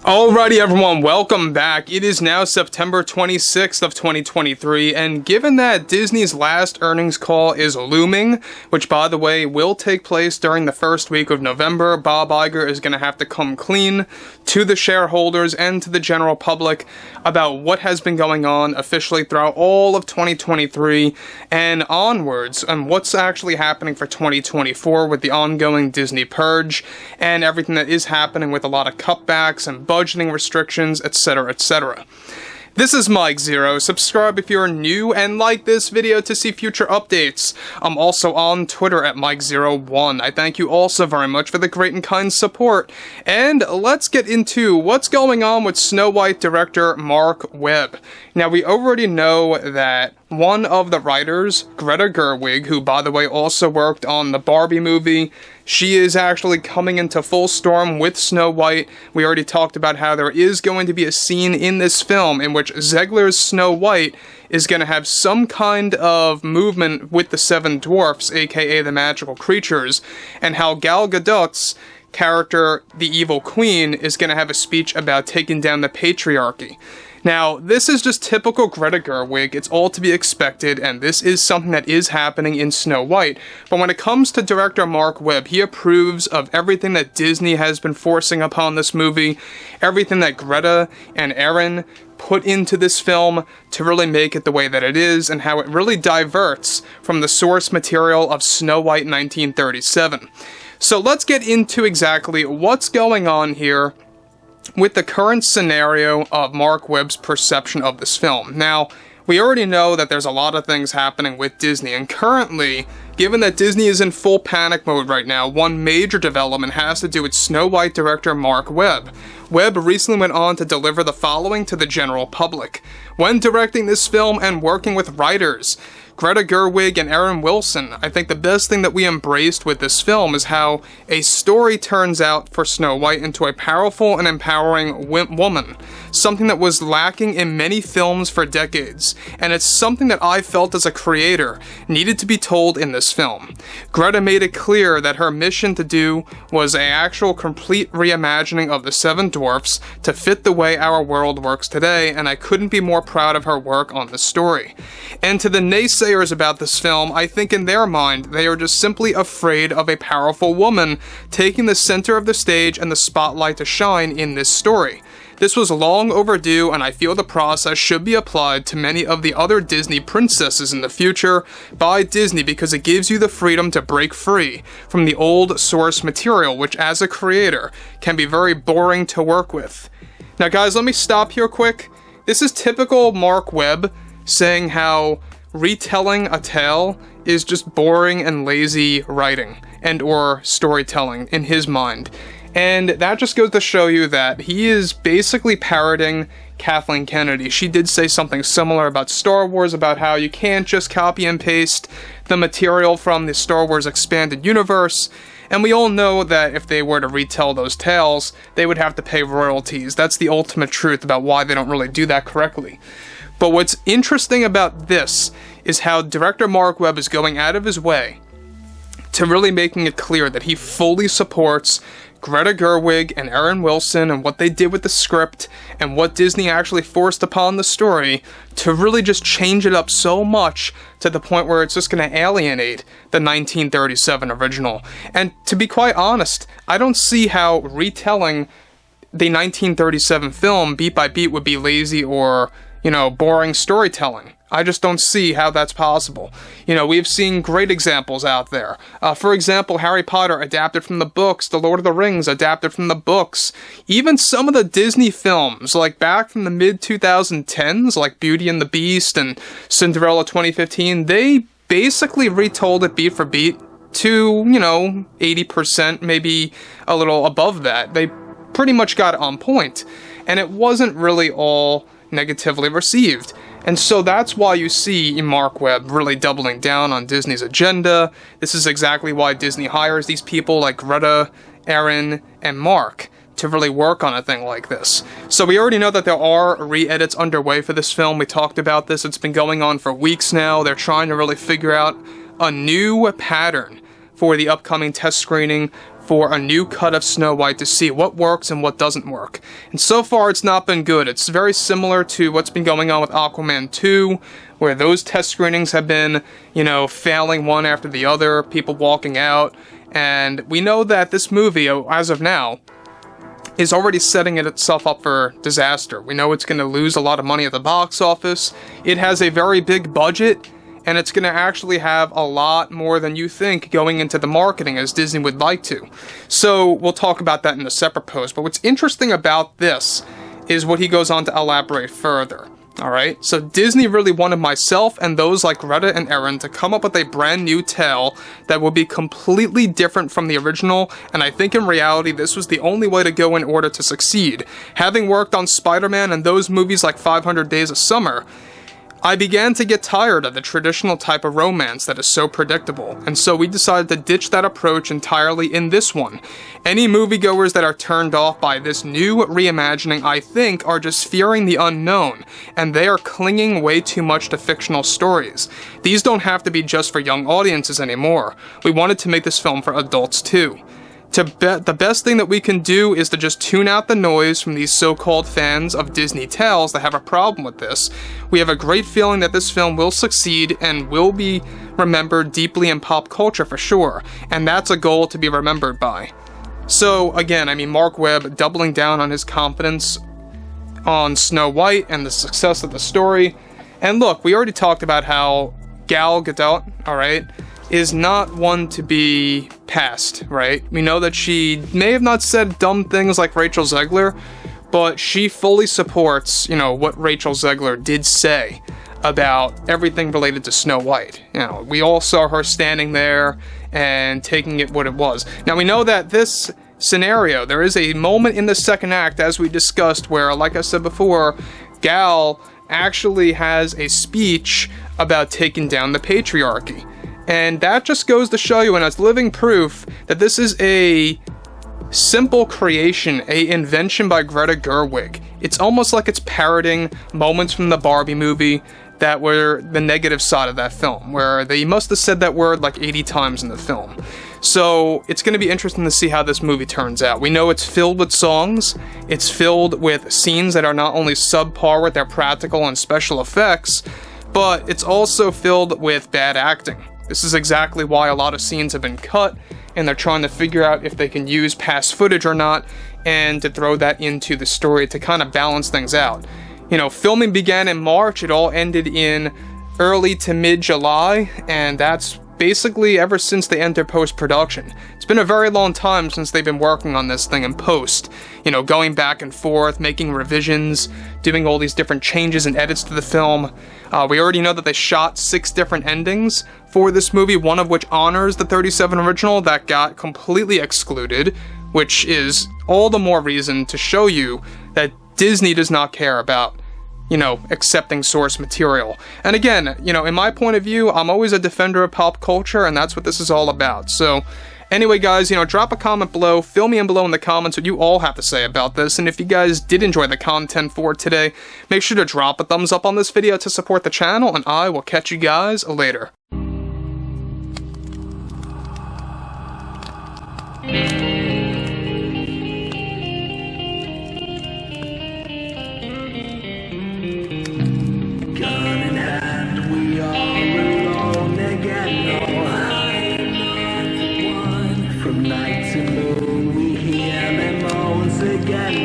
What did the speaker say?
Alrighty everyone, welcome back. It is now September 26th of 2023, and given that Disney's last earnings call is looming, which by the way will take place during the first week of November, Bob Iger is going to have to come clean to the shareholders and to the general public about what has been going on officially throughout all of 2023 and onwards, and what's actually happening for 2024 with the ongoing Disney purge and everything that is happening with a lot of cutbacks and budgeting restrictions, etc., etc. This is Mike Zero. Subscribe if you're new and like this video to see future updates. I'm also on Twitter at Mike01. I thank you all so very much for the great and kind support. And let's get into what's going on with Snow White director Marc Webb. Now, we already know that one of the writers, Greta Gerwig, who by the way also worked on the Barbie movie, she is actually coming into full storm with Snow White. We already talked about how there is going to be a scene in this film in which Zegler's Snow White is going to have some kind of movement with the seven dwarfs, aka the magical creatures, and how Gal Gadot's character, the evil queen, is going to have a speech about taking down the patriarchy. Now, this is just typical Greta Gerwig, it's all to be expected, and this is something that is happening in Snow White. But when it comes to director Marc Webb, he approves of everything that Disney has been forcing upon this movie, everything that Greta and Aaron put into this film to really make it the way that it is, and how it really diverts from the source material of Snow White 1937. So let's get into exactly what's going on here with the current scenario of Marc Webb's perception of this film. Now, we already know that there's a lot of things happening with Disney, and currently, given that Disney is in full panic mode right now, one major development has to do with Snow White director Marc Webb. Webb recently went on to deliver the following to the general public. When directing this film and working with writers, Greta Gerwig and Aaron Wilson, I think the best thing that we embraced with this film is how a story turns out for Snow White into a powerful and empowering woman, something that was lacking in many films for decades, and it's something that I felt as a creator needed to be told in this film. Greta made it clear that her mission to do was an actual complete reimagining of the seven dwarfs to fit the way our world works today, and I couldn't be more proud of her work on the story. And to the naysayers about this film, I think in their mind, they are just simply afraid of a powerful woman taking the center of the stage and the spotlight to shine in this story. This was long overdue, and I feel the process should be applied to many of the other Disney princesses in the future by Disney, because it gives you the freedom to break free from the old source material, which as a creator can be very boring to work with. Now guys, let me stop here quick. This is typical Marc Webb saying how retelling a tale is just boring and lazy writing and or storytelling in his mind. And that just goes to show you that he is basically parroting Kathleen Kennedy. She did say something similar about Star Wars, about how you can't just copy and paste the material from the Star Wars expanded universe. And we all know that if they were to retell those tales, they would have to pay royalties. That's the ultimate truth about why they don't really do that correctly. But what's interesting about this is how director Marc Webb is going out of his way to really making it clear that he fully supports Greta Gerwig and Aaron Wilson and what they did with the script and what Disney actually forced upon the story to really just change it up so much to the point where it's just going to alienate the 1937 original. And to be quite honest, I don't see how retelling the 1937 film beat by beat would be lazy or, boring storytelling. I just don't see how that's possible. We've seen great examples out there. For example, Harry Potter adapted from the books, The Lord of the Rings adapted from the books. Even some of the Disney films, like back from the mid-2010s, like Beauty and the Beast and Cinderella 2015, they basically retold it beat for beat to, 80%, maybe a little above that. They pretty much got it on point. And it wasn't really all negatively received. And so that's why you see Marc Webb really doubling down on Disney's agenda. This is exactly why Disney hires these people like Greta, Aaron, and Marc to really work on a thing like this. So we already know that there are re-edits underway for this film. We talked about this. It's been going on for weeks now. They're trying to really figure out a new pattern for the upcoming test screening for a new cut of Snow White to see what works and what doesn't work. And so far, it's not been good. It's very similar to what's been going on with Aquaman 2, where those test screenings have been, failing one after the other, people walking out. And we know that this movie, as of now, is already setting itself up for disaster. We know it's going to lose a lot of money at the box office. It has a very big budget, and it's going to actually have a lot more than you think going into the marketing, as Disney would like to. So we'll talk about that in a separate post. But what's interesting about this is what he goes on to elaborate further. Alright, so Disney really wanted myself and those like Greta and Erin to come up with a brand new tale that would be completely different from the original, and I think in reality this was the only way to go in order to succeed. Having worked on Spider-Man and those movies like 500 Days of Summer, I began to get tired of the traditional type of romance that is so predictable, and so we decided to ditch that approach entirely in this one. Any moviegoers that are turned off by this new reimagining, I think, are just fearing the unknown, and they are clinging way too much to fictional stories. These don't have to be just for young audiences anymore. We wanted to make this film for adults too. The best thing that we can do is to just tune out the noise from these so-called fans of Disney tales that have a problem with this. We have a great feeling that this film will succeed and will be remembered deeply in pop culture for sure, and that's a goal to be remembered by. So again, Marc Webb doubling down on his confidence on Snow White and the success of the story. And look, we already talked about how Gal Gadot, alright, is not one to be passed, right? We know that she may have not said dumb things like Rachel Zegler, but she fully supports, what Rachel Zegler did say about everything related to Snow White. We all saw her standing there and taking it what it was. Now, we know that this scenario, there is a moment in the second act, as we discussed, where, like I said before, Gal actually has a speech about taking down the patriarchy. And that just goes to show you, and as living proof, that this is a simple creation, a invention by Greta Gerwig. It's almost like it's parroting moments from the Barbie movie that were the negative side of that film, where they must have said that word like 80 times in the film. So it's going to be interesting to see how this movie turns out. We know it's filled with songs, it's filled with scenes that are not only subpar with their practical and special effects, but it's also filled with bad acting. This is exactly why a lot of scenes have been cut, and they're trying to figure out if they can use past footage or not, and to throw that into the story to kind of balance things out. Filming began in March, it all ended in early to mid-July, and that's basically ever since they entered post-production. It's been a very long time since they've been working on this thing in post. Going back and forth, making revisions, doing all these different changes and edits to the film. We already know that they shot 6 different endings for this movie, one of which honors the 37 original that got completely excluded, which is all the more reason to show you that Disney does not care about accepting source material. And again, in my point of view, I'm always a defender of pop culture, and that's what this is all about. So, anyway, guys, drop a comment below, fill me in below in the comments what you all have to say about this, and if you guys did enjoy the content for today, make sure to drop a thumbs up on this video to support the channel, and I will catch you guys later. From night to moon, we hear them moans again.